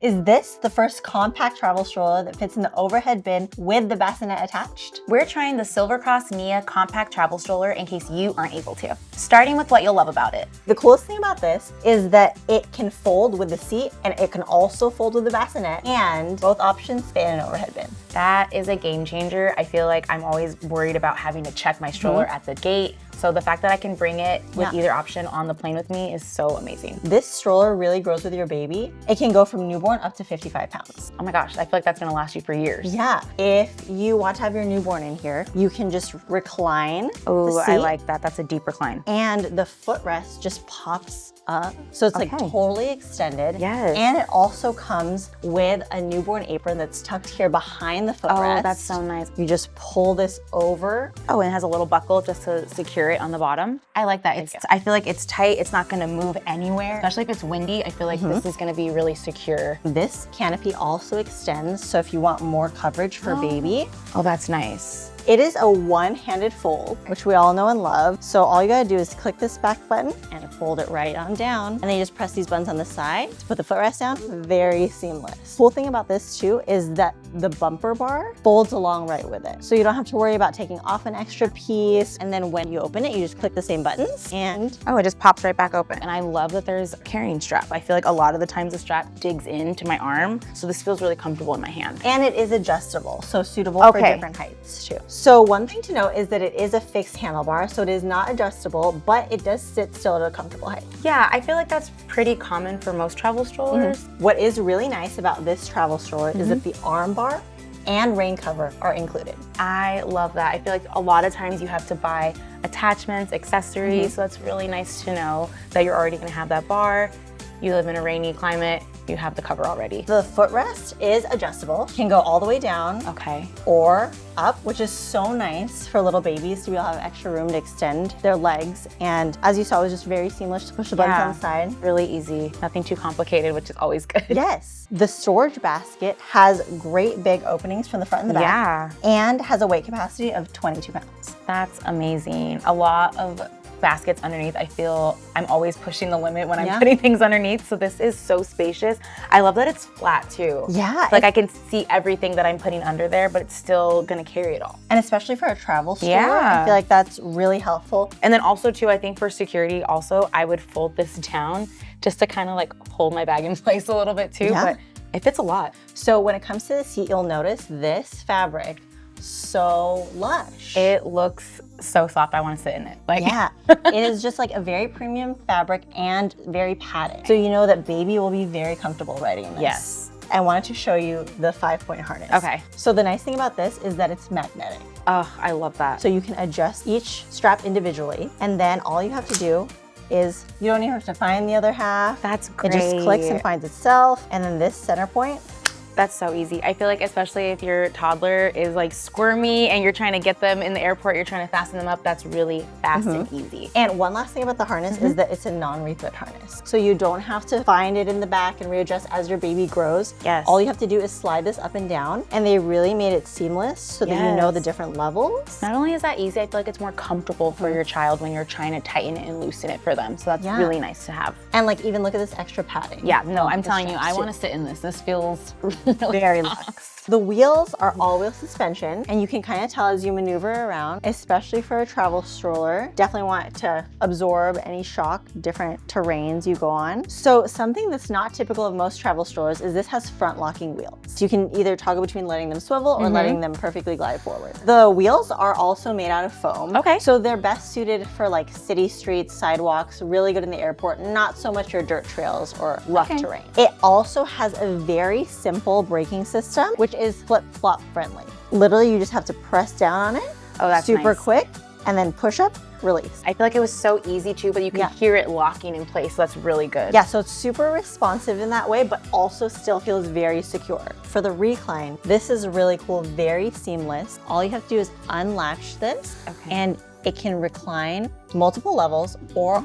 Is this the first compact travel stroller that fits in the overhead bin with the bassinet attached? We're trying the Silver Cross Nia compact travel stroller in case you aren't able to. Starting with what you'll love about it. The coolest thing about this is that it can fold with the seat and it can also fold with the bassinet, and both options fit in an overhead bin. That is a game changer. I feel like I'm always worried about having to check my stroller at the gate. So the fact that I can bring it with either option on the plane with me is so amazing. This stroller really grows with your baby. It can go from newborn up to 55 pounds. Oh my gosh, I feel like that's gonna last you for years. Yeah, if you want to have your newborn in here, you can just recline. Oh, I like that. That's a deep recline. And the footrest just pops up. So it's like totally extended. Yes. And it also comes with a newborn apron that's tucked here behind the footrest. Oh, that's so nice. You just pull this over. Oh, and it has a little buckle just to secure it on the bottom. I like that. I feel like it's tight. It's not gonna move anywhere. Especially if it's windy, I feel like this is gonna be really secure. This canopy also extends, so if you want more coverage for baby. Oh, that's nice. It is a one-handed fold, which we all know and love. So all you gotta do is click this back button and fold it right on down. And then you just press these buttons on the side to put the footrest down. Very seamless. Cool thing about this too is that the bumper bar folds along right with it. So you don't have to worry about taking off an extra piece. And then when you open it, you just click the same buttons and oh, it just pops right back open. And I love that there's a carrying strap. I feel like a lot of the times the strap digs into my arm. So this feels really comfortable in my hand. And it is adjustable, so suitable for different heights too. So one thing to note is that it is a fixed handlebar, so it is not adjustable, but it does sit still at a comfortable height. Yeah, I feel like that's pretty common for most travel strollers. What is really nice about this travel stroller is that the arm bar and rain cover are included. I love that. I feel like a lot of times you have to buy attachments, accessories, so it's really nice to know that you're already gonna have that bar. You live in a rainy climate, you have the cover already. The footrest is adjustable, can go all the way down or up, which is so nice for little babies to be able to have extra room to extend their legs. And as you saw, it was just very seamless to push the buttons on the side. Really easy, nothing too complicated, which is always good. Yes. The storage basket has great big openings from the front and the back. And has a weight capacity of 22 pounds. That's amazing. A lot of baskets underneath, I feel I'm always pushing the limit when I'm putting things underneath. So this is so spacious. I love that it's flat too. Yeah. Like I can see everything that I'm putting under there, but it's still gonna carry it all. And especially for a travel stroller, I feel like that's really helpful. And then also too, I think for security also, I would fold this down just to kind of like hold my bag in place a little bit too, but it fits a lot. So when it comes to the seat, you'll notice this fabric, so lush. It looks so soft, I want to sit in it. Like, it is just like a very premium fabric and very padded. So you know that baby will be very comfortable riding this. Yes. I wanted to show you the 5-point harness. Okay. So the nice thing about this is that it's magnetic. Oh, I love that. So you can adjust each strap individually, and then all you have to do is you don't even have to find the other half. That's great. It just clicks and finds itself, and then this center point. That's so easy. I feel like especially if your toddler is like squirmy and you're trying to get them in the airport, you're trying to fasten them up, that's really fast and easy. And one last thing about the harness is that it's a non-refit harness. So you don't have to find it in the back and readjust as your baby grows. Yes. All you have to do is slide this up and down, and they really made it seamless so that you know the different levels. Not only is that easy, I feel like it's more comfortable for your child when you're trying to tighten it and loosen it for them. So that's really nice to have. And like even look at this extra padding. Yeah, no, I'm telling you, I want to sit in this. This feels really very luxe. The wheels are all-wheel suspension, and you can kind of tell as you maneuver around, especially for a travel stroller. Definitely want to absorb any shock, different terrains you go on. So something that's not typical of most travel strollers is this has front-locking wheels. So you can either toggle between letting them swivel or letting them perfectly glide forward. The wheels are also made out of foam. So they're best suited for like city streets, sidewalks, really good in the airport, not so much your dirt trails or rough terrain. It also has a very simple braking system, which is flip-flop friendly. Literally, you just have to press down on it. Oh, that's super quick, and then push up, release. I feel like it was so easy too, but you can hear it locking in place, so that's really good. Yeah, so it's super responsive in that way, but also still feels very secure. For the recline, this is really cool, very seamless. All you have to do is unlatch this, and it can recline multiple levels or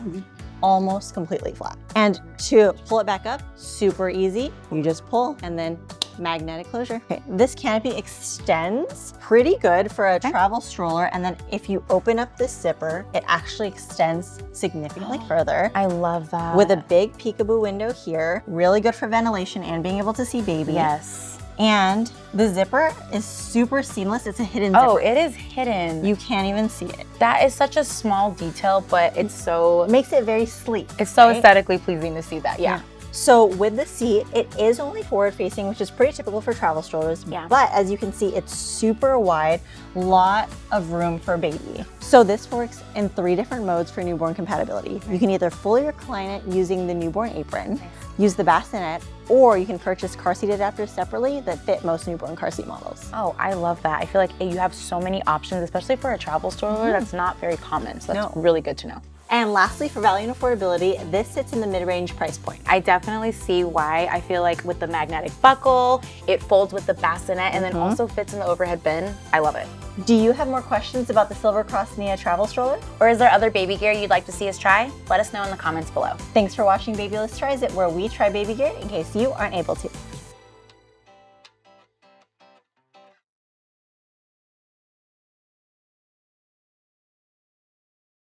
almost completely flat. And to pull it back up, super easy. You just pull and then magnetic closure. Okay, this canopy extends pretty good for a travel stroller. And then if you open up this zipper, it actually extends significantly further. I love that. With a big peekaboo window here, really good for ventilation and being able to see baby. Yes. And the zipper is super seamless. It's a hidden zipper. Oh, it is hidden. You can't even see it. That is such a small detail, but it's so... It makes it very sleek. It's so right? aesthetically pleasing to see that, yeah. So with the seat, it is only forward facing, which is pretty typical for travel strollers. Yeah. But as you can see, it's super wide, lot of room for baby. So this works in 3 different modes for newborn compatibility. You can either fully recline it using the newborn apron, use the bassinet, or you can purchase car seat adapters separately that fit most newborn car seat models. Oh, I love that. I feel like you have so many options, especially for a travel stroller. That's not very common, so that's really good to know. And lastly, for value and affordability, this sits in the mid-range price point. I definitely see why. I feel like with the magnetic buckle, it folds with the bassinet and then also fits in the overhead bin. I love it. Do you have more questions about the Silver Cross Nia travel stroller? Or is there other baby gear you'd like to see us try? Let us know in the comments below. Thanks for watching Babylist Tries It, where we try baby gear in case you aren't able to.